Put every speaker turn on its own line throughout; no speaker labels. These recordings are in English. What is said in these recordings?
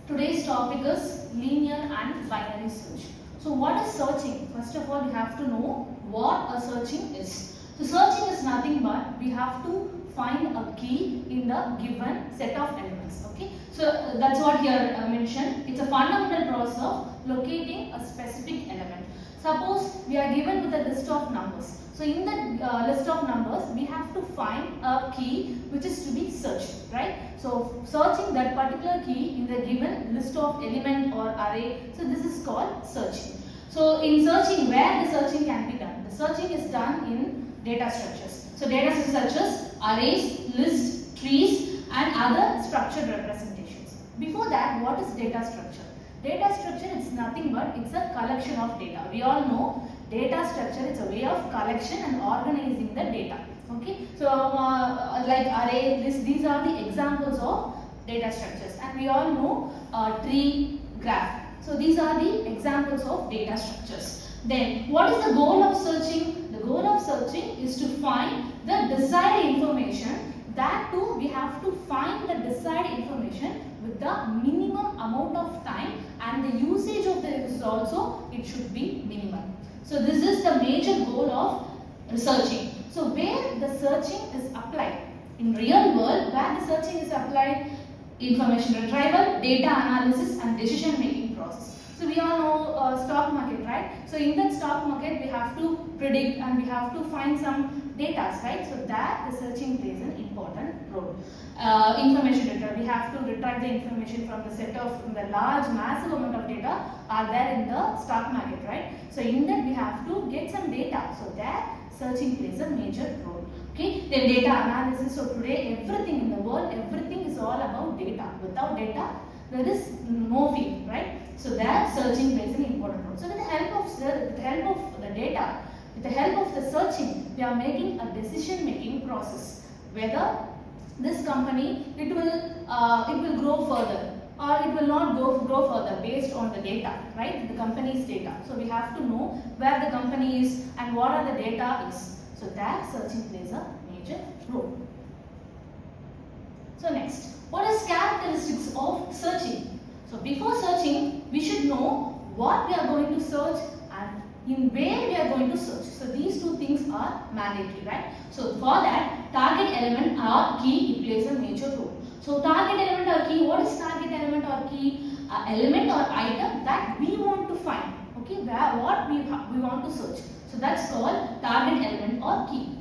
Today's topic is linear and binary search. So what is searching? First of all, you have to know what a searching is. So searching is nothing but we have to find a key in the given set of elements. Okay. So that's what here mentioned. It's a fundamental process of locating a specific element. Suppose we are given with a list of numbers. So in the list of numbers, we have to find a key which is to be searched, right? So searching that particular key in the given list of element or array. So this is called searching. So in searching, where the searching can be done? The searching is done in data structures. So data structures such as arrays, lists, trees and other structured representations. Before that, what is data structure? Data structure is nothing but it's a collection of data. We all know data structure is a way of collection and organizing the data. Okay, so like array, list, these are the examples of data structures, and we all know tree, graph. So these are the examples of data structures. Then what is the goal of searching? The goal of searching is to find the desired information. That too, we have to find the desired information with the minimum amount of time, and the usage of the resource also, it should be minimal. So this is the major goal of researching. So where the searching is applied? In real world, where the searching is applied? Information retrieval, data analysis and decision making process. So we all know stock market, right? So in that stock market, we have to predict and we have to find some data, right? So that the searching plays an important role. Information retrieval, we have to retrieve the information from the set of the large massive amount of data are there in the stock market, right? So in that we have to get some data. So that searching plays a major role. Okay, then data analysis. So today everything in the world, everything is all about data. Without data, there is no field, right? So that searching plays an important role. So with the help of the data, with the help of the searching, we are making a decision-making process. Whether this company it will grow further or it will not grow further based on the data, right? The company's data. So we have to know where the company is and what are the data is. So that searching plays a major role. So next, what is characteristics of searching? So before searching, we should know what we are going to search and in where we are going to search. So these two things are mandatory, right? So for that, target element or key, it plays a major role. So target element or key, what is target element or key? Element or item that we want to find. Okay, what we want to search. So that's called target element or key.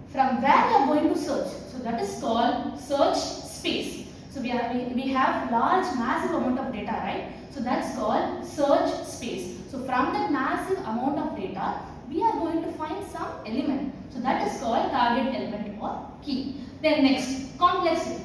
From where we are going to search. So that is called search space. So we have large massive amount of data, right? So that's called search space. So from that massive amount of data, we are going to find some element. So that is called target element or key. Then next, complexity.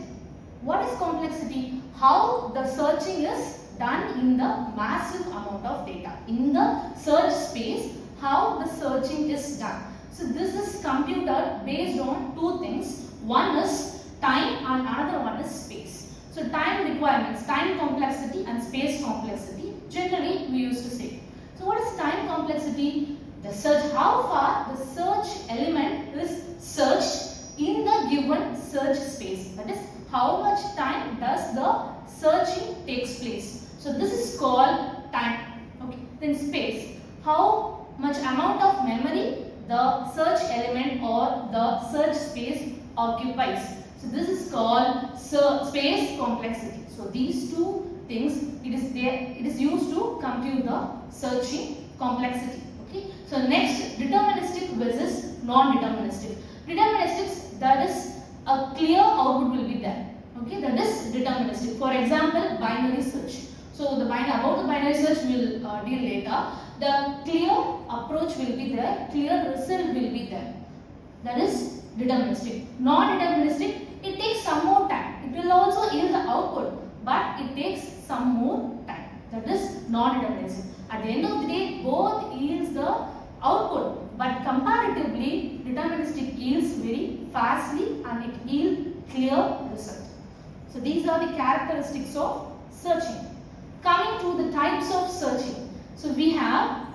What is complexity? How the searching is done in the massive amount of data. In the search space, how the searching is done. So this is computed based on two things. One is time and another one is space. So time requirements, time complexity and space complexity, generally we used to say. So what is time complexity? The search, how far the search element is searched in the given search space. That is how much time does the searching takes place. So this is called time. Okay. Then space, how much amount of memory the search element or the search space occupies. So this is called space complexity. So these two things, it is used to compute the searching complexity. Okay. So next, deterministic versus non-deterministic. Deterministic, that is a clear output will be there. Okay, that is deterministic. For example, binary search. So about the binary search we will deal later. The clear approach will be there, clear result will be there. That is deterministic. Non-deterministic, it takes some more time. It will also yield the output, but it takes some more time. That is non-deterministic. At the end of the day, both yields the output, but comparatively, deterministic yields very fastly and it yields clear result. So these are the characteristics of searching. Coming to the types of searching. So we have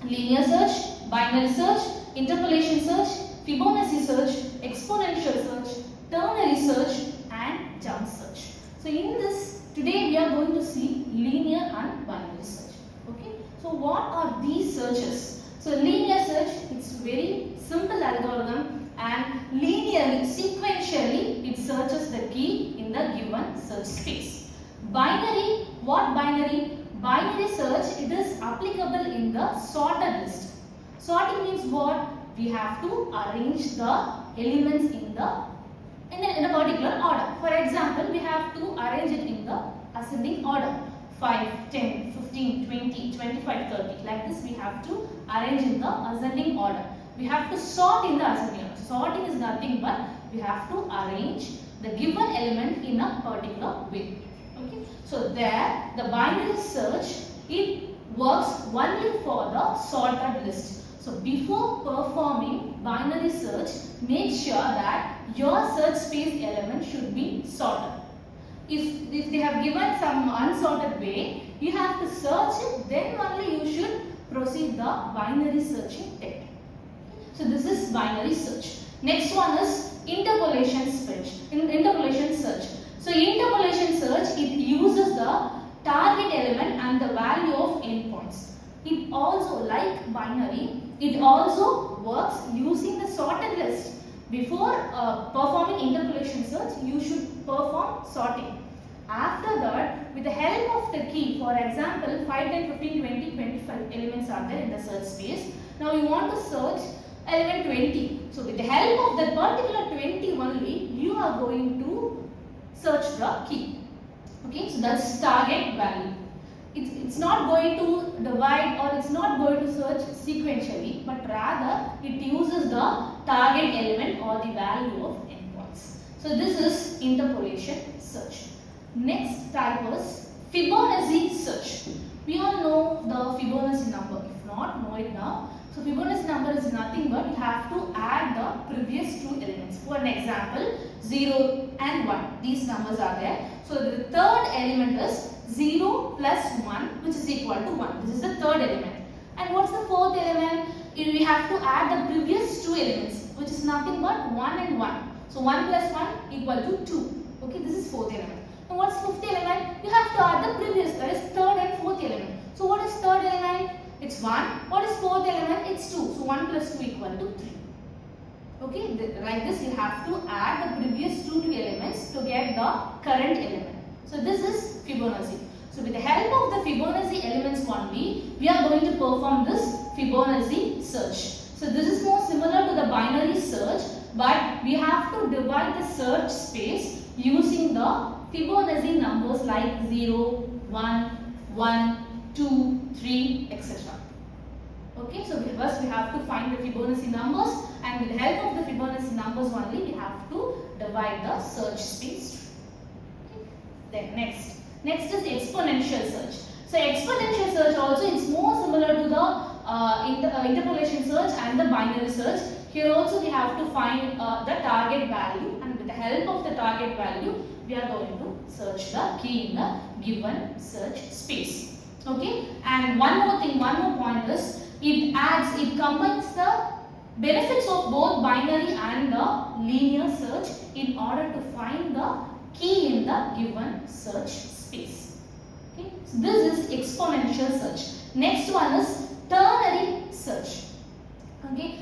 linear search, binary search, interpolation search, Fibonacci search, exponential search, ternary search and jump search. So in this, today we are going to see linear and binary search. Okay. So what are these searches? So linear search, it's very simple algorithm, and linearly, sequentially, it searches the key in the given search space. Binary, what binary? Binary search, it is applicable in the sorted list. Sorting means what? We have to arrange the elements in a particular order. For example, we have to arrange it in the ascending order. 5, 10, 15, 20, 25, 30. Like this we have to arrange in the ascending order. We have to sort in the ascending order. Sorting is nothing but we have to arrange the given element in a particular way. Okay. So there the binary search, it works only for the sorted list. So before performing binary search, make sure that your search space element should be sorted. If they have given some unsorted way, you have to search it, then only you should proceed the binary searching technique. So this is binary search. Next one is interpolation search. So interpolation search, it uses the target element and the value of endpoints. It also, like binary, it also works using the sorted list. Before performing interpolation search, you should perform sorting. After that, with the help of the key, for example, 5, 10, 15, 20, 25 elements are there in the search space. Now you want to search element 20. So with the help of that particular 20 only, you are going to search the key. Okay, so that's target value. It's not going to divide or it's not going to search sequentially, but rather it uses the target element or the value of endpoints. So this is interpolation search. Next type is Fibonacci search. We all know the Fibonacci number. If not, know it now. So Fibonacci number is nothing but you have to add the previous two elements. For an example, 0 and 1. These numbers are there. So the third element is 0 plus 1, which is equal to 1. This is the third element. And what's the fourth element? We have to add the previous two elements, which is nothing but 1 and 1. So 1 plus 1 equal to 2. Okay, this is fourth element. Now what's fifth element? You have to add the previous, that is third and fourth element. So what is third element? It's 1. What is fourth element? It's 2. So 1 plus 2 equal to 3. Okay, like this you have to add the previous two elements to get the current element. So this is Fibonacci. So with the help of the Fibonacci elements only, we are going to perform this Fibonacci search. So this is more similar to the binary search, but we have to divide the search space using the Fibonacci numbers like 0, 1, 1, 2, 3, etc. Okay, so first we have to find the Fibonacci numbers, and with the help of the Fibonacci numbers only, we have to divide the search space. Okay. Then next is exponential search. So exponential search also is more similar to the interpolation search and the binary search. Here also we have to find the target value, and with the help of the target value, we are going to search the key in the given search space. Okay, and one more point is it combines the benefits of both binary and the linear search in order to find the key in the given search space. Okay, so this is exponential search. Next one is ternary search. Okay,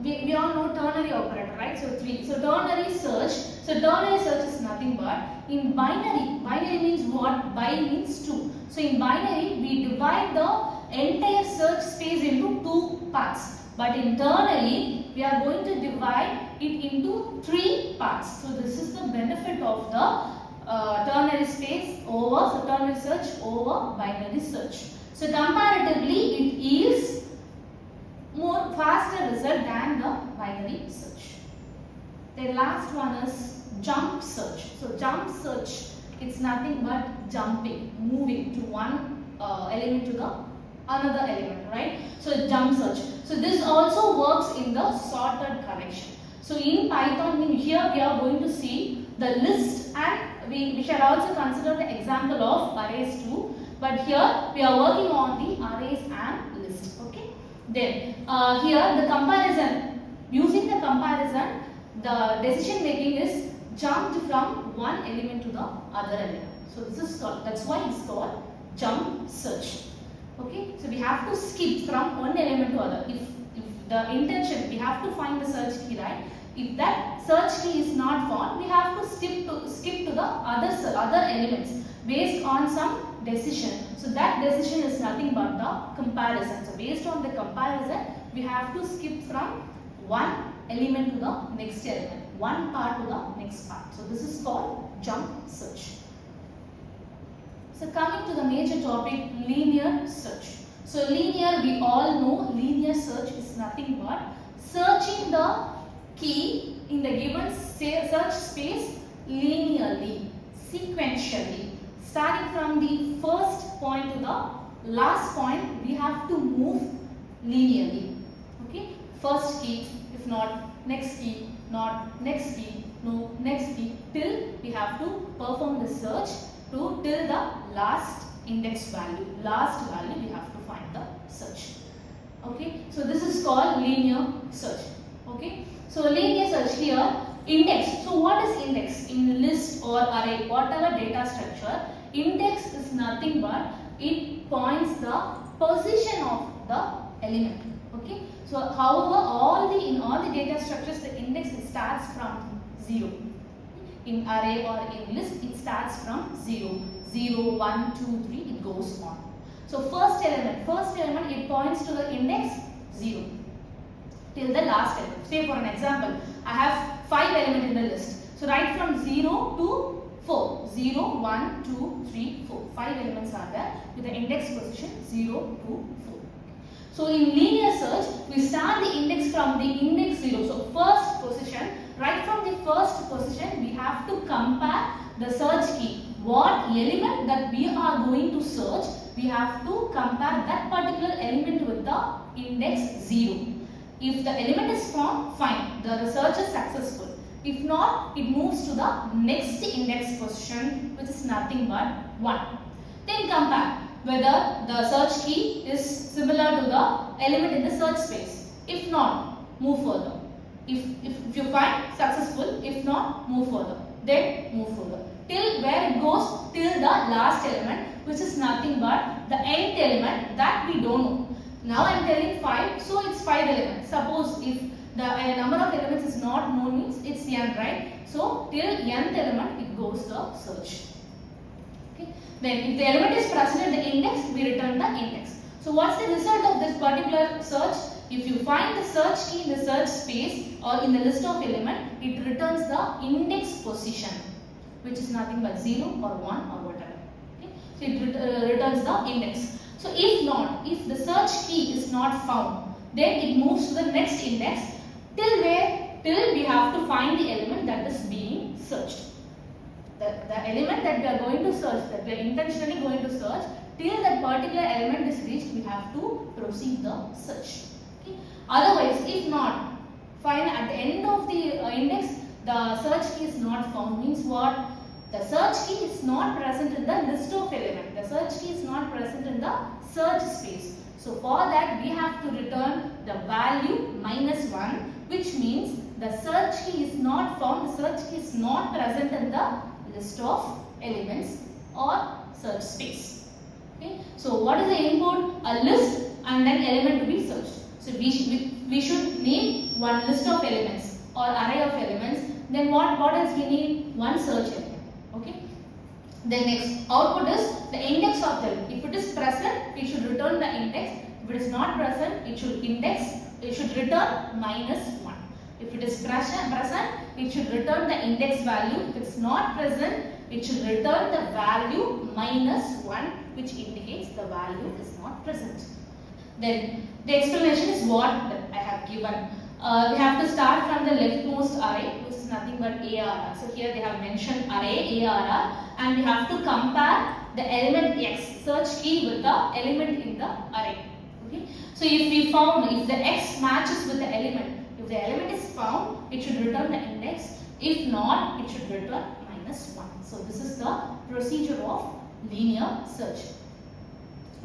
we all know ternary operator, right? So ternary search. So ternary search is nothing but in binary. Binary means what? Bi means 2. So in binary we divide the entire search space into 2 parts. But in ternary we are going to divide it into 3 parts. So this is the benefit of the ternary space over ternary search over binary search. So comparatively it yields more faster result than the binary search. The last one is jump search. So jump search, it's nothing but jumping, moving to one element to the another element, right? So jump search. So this also works in the sorted connection. So in Python, here we are going to see the list, and we shall also consider the example of arrays too. But here we are working on the arrays and list. Okay. Then here the comparison, using the comparison, the decision making is jumped from one element to the other element. So this is called, that's why it's called jump search. Okay, so we have to skip from one element to other. If the intention, we have to find the search key, right? If that search key is not found, we have to skip to the other elements based on some decision. So that decision is nothing but the comparison. So based on the comparison, we have to skip from one element to the next element, one part to the next part. So this is called jump search. So coming to the major topic, linear search. So linear, we all know linear search is nothing but searching the key in the given search space linearly, sequentially. Starting from the first point to the last point, we have to move linearly. Okay, first key, if not next key, not next key, no next key, till we have to perform the search till the last index value, last value we have to find the search. Okay, so this is called linear search. Okay, so linear search here, index. So what is index? In list or array, whatever data structure, index is nothing but it points the position of the element. Okay, so however in all the data structures, the index starts from 0. In array or in list, it starts from 0. 0, 1, 2, 3, it goes on. So first element it points to the index 0 till the last element. Say for an example, I have 5 elements in the list. So right from 0 to 4. 0, 1, 2, 3, 4. 5 elements are there with the index position 0 to 4. So in linear search, we start the index from the index 0. So first position, right from the first position, we have to compare the search key. What element that we are going to search, we have to compare that particular element with the index 0. If the element is found, fine, the search is successful. If not, it moves to the next index position, which is nothing but 1. Then compare whether the search key is similar to the element in the search space. If not, move further. If you find successful, if not, move further. Then move further. Till where it goes, till the last element, which is nothing but the nth element that we don't know. Now I am telling 5, so it's 5 elements. Suppose if the number of elements is not known, means it's n, right? So till nth element it goes the search. Okay. Then if the element is present in the index, we return the index. So what's the result of this particular search? If you find the search key in the search space or in the list of element, it returns the index position, which is nothing but 0 or 1 or whatever. Okay. So it returns the index. So if not, if the search key is not found, then it moves to the next index till where? Till we have to find the element that is being searched. The element that we are going to search, that we are intentionally going to search, till that particular element is reached, we have to proceed the search. Okay. Otherwise, if not, find at the end of the index, the search key is not found, means what? The search key is not present in the list of elements. The search key is not present in the search space. So for that, we have to return the value -1, which means the search key is not found. The search key is not present in the list of elements or search space. Okay. So what is the input? A list and then element to be searched. So we should name one list of elements or array of elements. Then what else we need? One search element. Okay. Then next output is the index of the element. If it is present, we should return the index. If it is not present, it should return -1. If it is present, it should return the index value. If it is not present, it should return the value -1, which indicates the value is not present. Then the explanation is what I have given. We have to start from the leftmost array, which is nothing but ARR. So here they have mentioned array ARR, and we have to compare the element X, search key, with the element in the array. Okay. So if the X matches with the element, if the element is found, it should return the index. If not, it should return -1. So this is the procedure of linear search.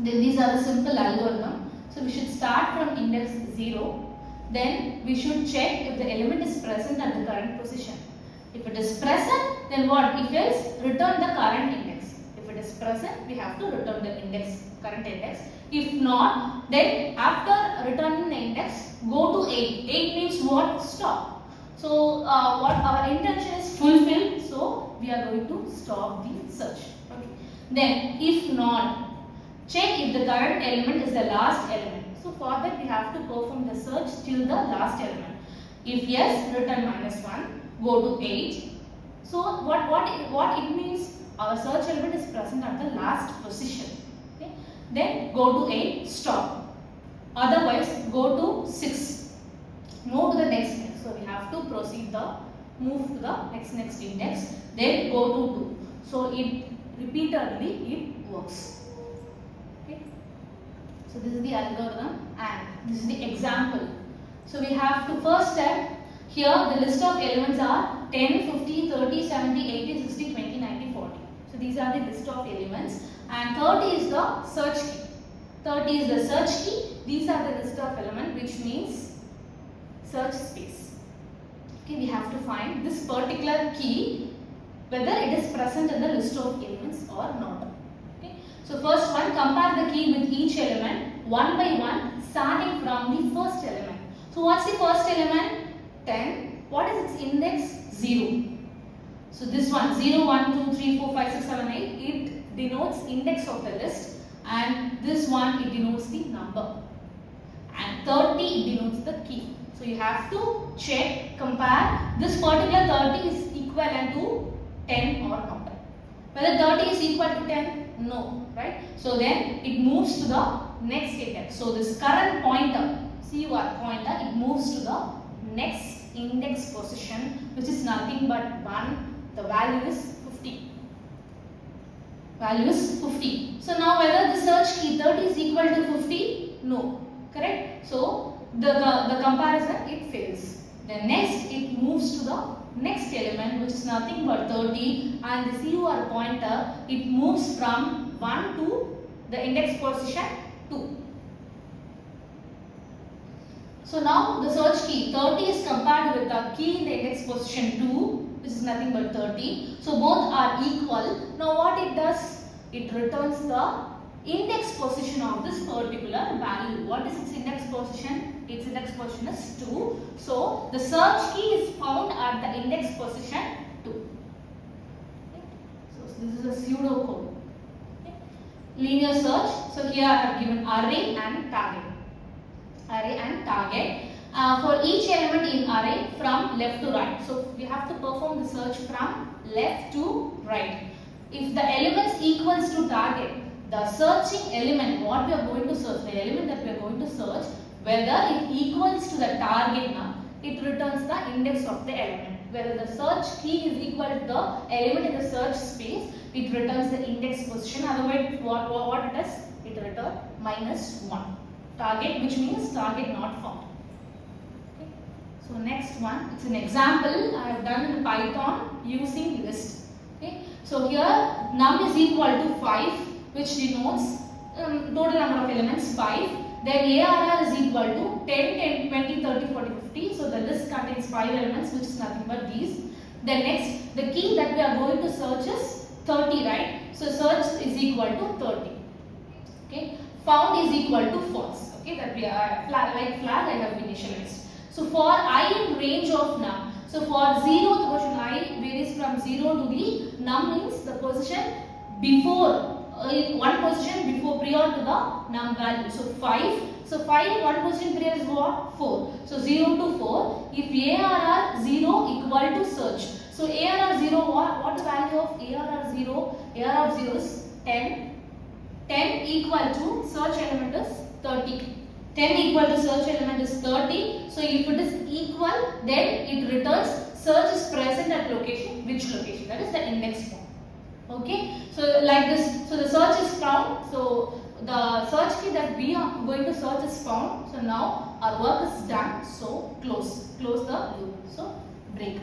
Then these are the simple algorithm. So we should start from index 0. Then we should check if the element is present at the current position. If it is present, then what? If else, return the current index. is present, we have to return the index, current index. If not, then after returning the index, go to 8. 8 means what? Stop. So what our intention is fulfilled, so we are going to stop the search. Okay. Then if not, check if the current element is the last element. So for that we have to perform the search till the last element. If yes, return -1, go to 8. So what it means? Our search element is present at the last position. Okay. Then go to 8, stop. Otherwise, go to 6. Move to the next index. So we have to proceed move to the next index. Then go to 2. So it repeatedly it works. Okay. So this is the algorithm and this is the example. So we have to first step. Here the list of elements are 10, 50, 30, 70, 80, 60, 20, 90, 40. So these are the list of elements and 30 is the search key. 30 is the search key. These are the list of elements, which means search space. Okay, we have to find this particular key whether it is present in the list of elements or not. Okay. So first one, compare the key with each element one by one starting from the first element. So what's the first element? 10. What is its index? 0. So this one 0, 1, 2, 3, 4, 5, 6, 7, 8 it denotes index of the list and this one it denotes the number and 30 it denotes the key. So you have to check, compare this particular 30 is equivalent to 10 or not. Whether 30 is equal to 10? No, right? So then it moves to the next index. So this current pointer, CUR pointer, it moves to the next index position, which is nothing but 1. The value is 50. Value is 50. So now whether the search key 30 is equal to 50? No. Correct? So the comparison it fails. Then next it moves to the next element, which is nothing but 30, and the CUR pointer it moves from 1 to the index position 2. So now the search key 30 is compared with the key in the index position 2, which is nothing but 30. So both are equal. Now what it does? It returns the index position of this particular value. What is its index position? Its index position is 2. So the search key is found at the index position 2. Okay. So this is a pseudo code. Okay. Linear search. So here I have given array and target. Array and target. For each element in array from left to right. So we have to perform the search from left to right. If the elements equals to target, the searching element, what we are going to search, the element that we are going to search, whether it equals to the target now, it returns the index of the element. Whether the search key is equal to the element in the search space, it returns the index position. Otherwise, what it does? It returns -1. Target, which means target not found. Okay. So next one, it's an example I have done in Python using list. Okay. So here num is equal to 5, which denotes total number of elements 5. Then ARR is equal to 10, 10, 20, 30, 40, 50. So the list contains 5 elements, which is nothing but these. Then next, the key that we are going to search is 30, right? So search is equal to 30. Okay. Found is equal to false. Okay, that we are flag I have initialized. So for I in range of num. So for 0th position, I varies from 0 to the num means the position before. One position before prior to the num value. So 5. So 5 one position prior is what? 4. So 0 to 4. If ARR 0 equal to search. So ARR 0 what value of ARR 0? ARR 0 is 10. 10 equal to search element is 30. 10 equal to search element is 30. So if it is equal, then it returns search is present at location. Which location? That is the index form. Okay. So like this. So the search is found. So the search key that we are going to search is found. So now our work is done. So close the loop. So break.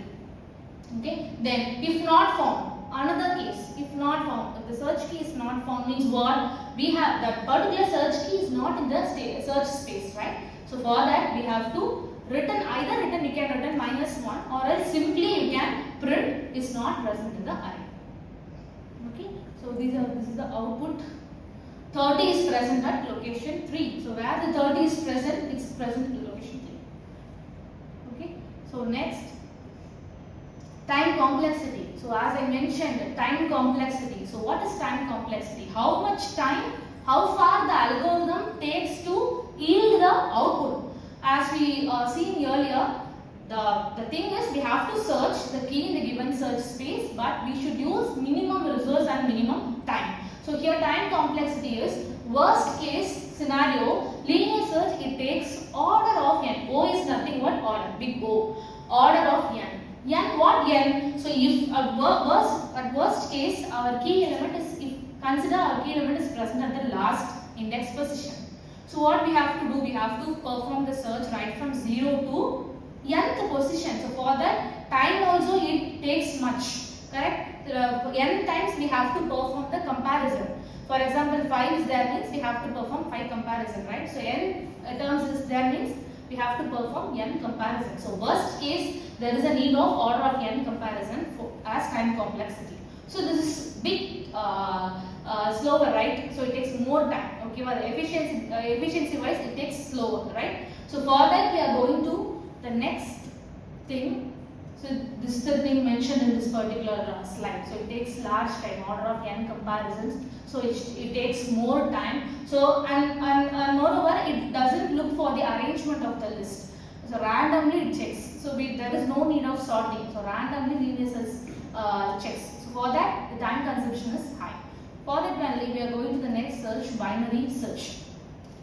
Okay. Then if not found. Another case, if not found, if the search key is not found means what? We have that particular search key is not in the search space, right? So for that we have to return you can return -1 or else simply you can print is not present in the array. Okay, so this is the output. 30 is present at location 3. So where the 30 is present, it's present at location 3. Okay. So next, time complexity. So as I mentioned, time complexity. So what is time complexity? How much time, how far the algorithm takes to yield the output. As we seen earlier, the thing is we have to search the key in the given search space, but we should use minimum resource and minimum time. So here time complexity is worst case scenario, linear search, it takes order of n. O is nothing but order, big O, order of n. N what n? So if at worst case our key element is, if consider our key element is present at the last index position. So what we have to do, we have to perform the search right from 0 to nth position. So for that time also it takes much, correct? N times we have to perform the comparison. For example, 5 is there means we have to perform 5 comparison, right? So n terms is there means we have to perform n comparison. So worst case there is a need of order of n comparison for as time complexity. So this is bit slower, right? So it takes more time. Okay, but efficiency wise it takes slower, right? So for that we are going to the next thing. So this is the thing mentioned in this particular slide. So it takes large time, order of n comparisons. So it takes more time. So and moreover it doesn't look for the arrangement of the list. So randomly it checks. So there is no need of sorting. So randomly linear search checks. So for that the time consumption is high. For that we are going to the next search, binary search.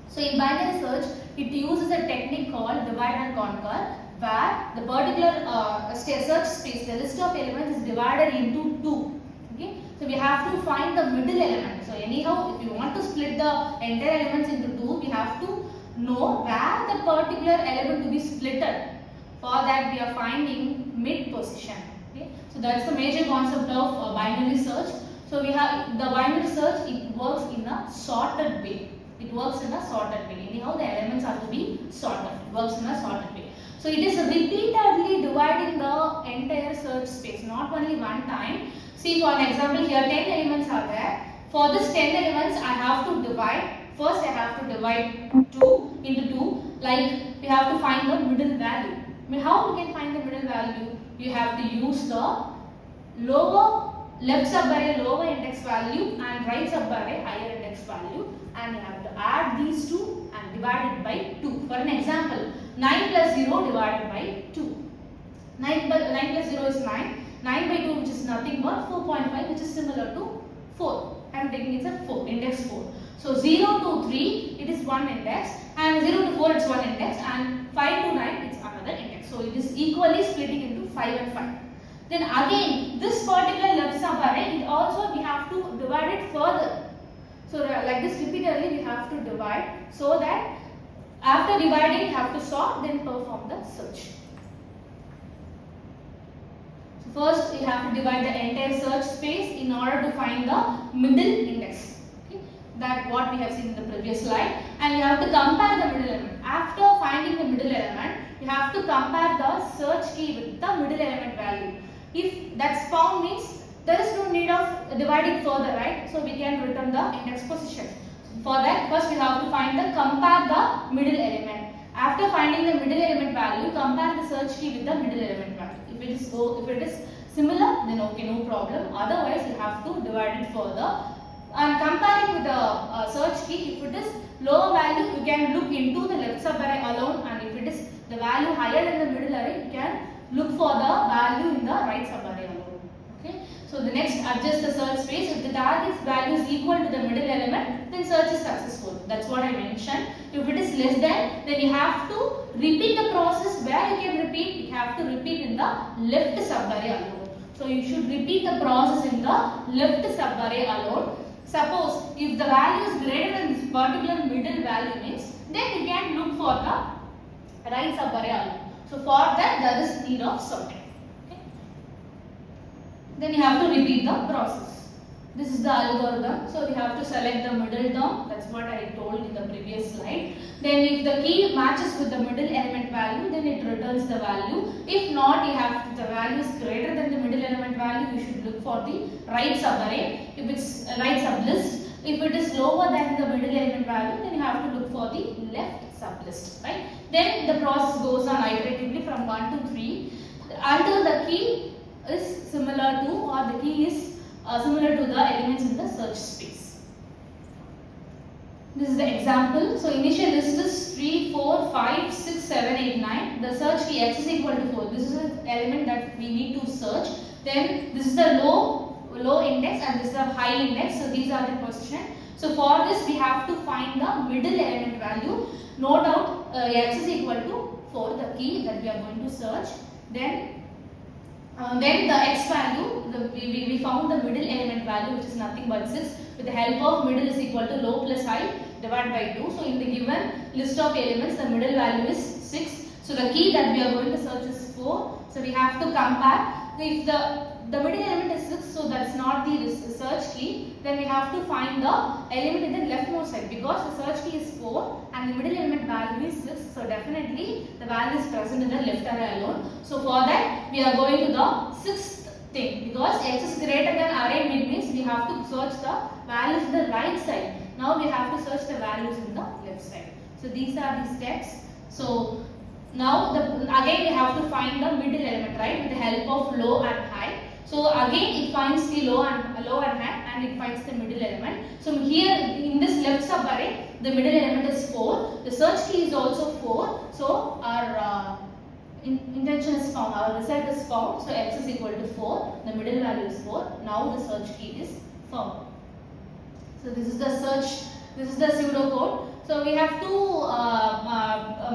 So in binary search it uses a technique called divide and conquer, where the particular search space, the list of elements is divided into 2. Okay, so we have to find the middle element. So anyhow, if you want to split the entire elements into 2, we have to know where the particular element to be splitted. For that we are finding mid position. Okay, so that's the major concept of binary search. So we have the binary search, it works in a sorted way. It works in a sorted way. Anyhow, the elements have to be sorted. It works in a sorted way. So it is repeatedly dividing the entire search space, not only one time. See, for an example, here 10 elements are there. For this 10 elements, I have to divide. First, I have to divide 2 into 2. Like we have to find the middle value. I mean, how we can find the middle value? You have to use the lower left subarray lower index value and right subarray higher index value, and you have to add these two and divide it by 2. For an example, 9 plus 0 divided by 2. 9 plus 0 is 9. 9 by 2, which is nothing but 4.5, which is similar to 4. I am taking it as 4, index 4. So 0 to 3, it is one index, and 0 to 4, it's one index, and 5 to 9, it's another index. So it is equally splitting into 5 and 5. Then again, this particular left subarray, it also we have to divide it further. So like this repeatedly we have to divide, so that after dividing you have to sort, then perform the search. So first you have to divide the entire search space in order to find the middle index. Okay, that what we have seen in the previous slide, and you have to compare the middle element. After finding the middle element, you have to compare the search key with the middle element value. If that's found, means there is no need of dividing further, right? So we can return the index position. For that, first we have to compare the middle element. After finding the middle element value, compare the search key with the middle element value. If it is similar, then okay, no problem. Otherwise, you have to divide it further. And comparing with the search key, if it is lower value, you can look into the left subarray alone, and if it is the value higher than the middle array, you can look for the value in the right subarray alone. Okay. So the next, adjust the search space. If the target value is equal to the middle element, then search is successful. That's what I mentioned. If it is less than, then you have to repeat the process. Where you can repeat, you have to repeat in the left subarray alone. So you should repeat the process in the left subarray alone. Suppose if the value is greater than this particular middle value means, then you can look for the right subarray alone. So for that there is need of sorting. Okay. Then you have to repeat the process. This is the algorithm. So we have to select the middle term. That's what I told in the previous slide. Then if the key matches with the middle element value, then it returns the value. If not, the value is greater than the middle element value, you should look for the right subarray. if it's right sublist. If it is lower than the middle element value, then you have to look for the left sublist, right? Then the process goes on iteratively from 1 to 3 until the key is similar to, or the key is similar to the elements in the search space. This is the example. So initial list is 3, 4, 5, 6, 7, 8, 9. The search key x is equal to 4. This is an element that we need to search. Then this is the low index and this is the high index. So these are the position. So for this we have to find the middle element value. Note out x is equal to 4, the key that we are going to search. Then the x value, we found the middle element value, which is nothing but 6. With the help of middle is equal to low plus high divided by 2. So in the given list of elements, the middle value is 6. So the key that we are going to search is 4. So we have to compare. If the middle element is 6, so that's not the search key, then we have to find the element in the leftmost side, because the search key is 4 and the middle element value is 6. So definitely the value is present in the left array alone. So for that we are going to the sixth thing, because x is greater than array mid means we have to search the values in the right side. Now we have to search the values in the left side. So these are the steps. So now again we have to find the middle element, right, with the help of low and high. So again it finds the low and high, and it finds the middle element. So here in this left sub array the middle element is 4. The search key is also 4. So our intention is found, our result is found. So x is equal to 4. The middle value is 4. Now the search key is found. So this is the search. This is the pseudocode. So we have two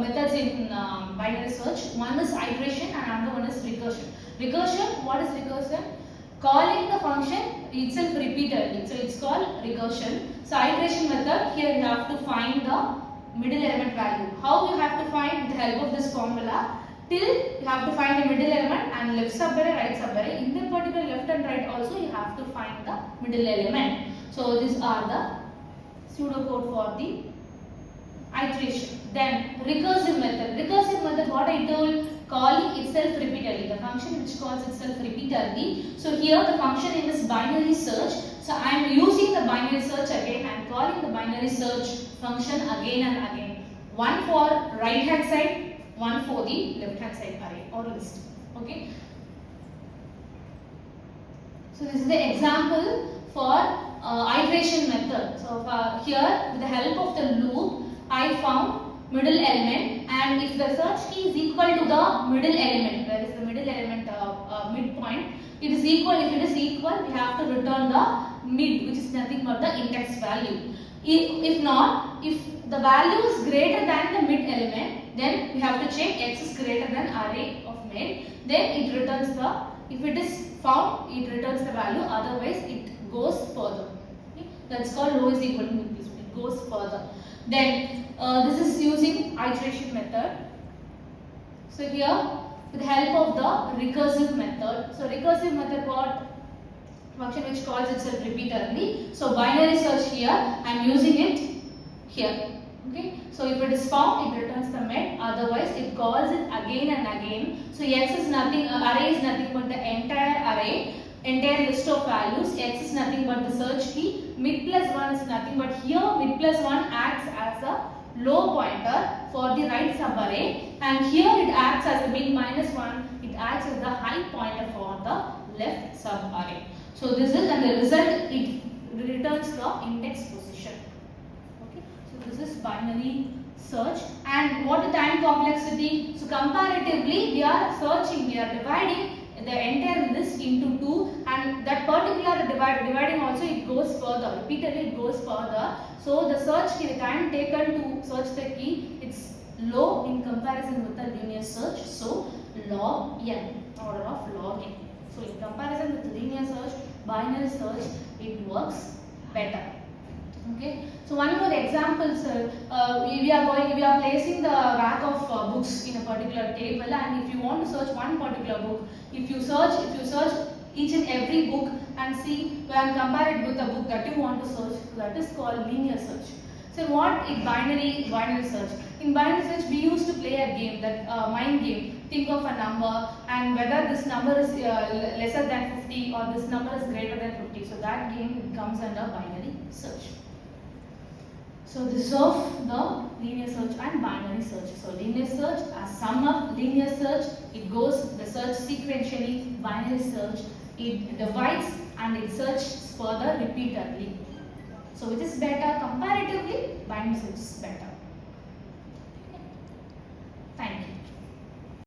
methods in binary search. One is iteration and another one is recursion. Recursion, what is recursion? Calling the function itself repeatedly. So it's called recursion. So iteration method, here you have to find the middle element value. How you have to find? With the help of this formula. Till you have to find the middle element and left subarray, right subarray. In the particular left and right also you have to find the middle element. So these are the pseudocode for the iteration. Then recursive method. Recursive method, what I told, calling itself repeatedly. The function which calls itself repeatedly. So here the function in this binary search. So I am using the binary search again. I am calling the binary search function again and again. One for right hand side, one for the left hand side array or list. Okay. So this is the example for iteration method. So here with the help of the loop I found middle element, and if the search key is equal to the middle element, that is the middle element midpoint, it is equal. If it is equal, we have to return the mid, which is nothing but the index value. If not, if the value is greater than the mid element, then we have to check x is greater than array of mid. Then it returns the, if it is found, it returns the value. Otherwise, it goes further. Okay? That's called low is equal to mid. It goes further. Then this is using iteration method. So here with the help of the recursive method. So recursive method, what? Function which calls itself repeatedly. So binary search here, I am using it here. Okay. So if it is found, it returns the mid. Otherwise, it calls it again and again. So x is nothing, array is nothing but the entire array, entire list of values. X is nothing but the search key. Mid plus 1 is nothing but here mid plus 1 acts as a low pointer for the right subarray, and here it acts as a mid minus 1. It acts as the high pointer for the left subarray. So this is, and the result, it returns the index position. Okay. So this is binary search. And what is time complexity? So comparatively, we are searching, we are dividing the entire list into 2, and that particular dividing also it goes further, repeatedly it goes further. So the search key, the time taken to search the key, it's low in comparison with the linear search. So log n, order of log n. So in comparison with linear search, binary search, it works better. Okay. So one more example, sir. We are placing the rack of books in a particular table, and if you want to search one particular book, if you search each and every book and see and compare it with the book that you want to search, that is called linear search. So what is binary search? In binary search, we used to play a game, that mind game. think of a number and whether this number is lesser than 50 or this number is greater than 50. So that game comes under binary search. So this is of the linear search and binary search. So linear search, as sum of linear search, it goes the search sequentially. Binary search, it divides and it searches further repeatedly. So which is better? Comparative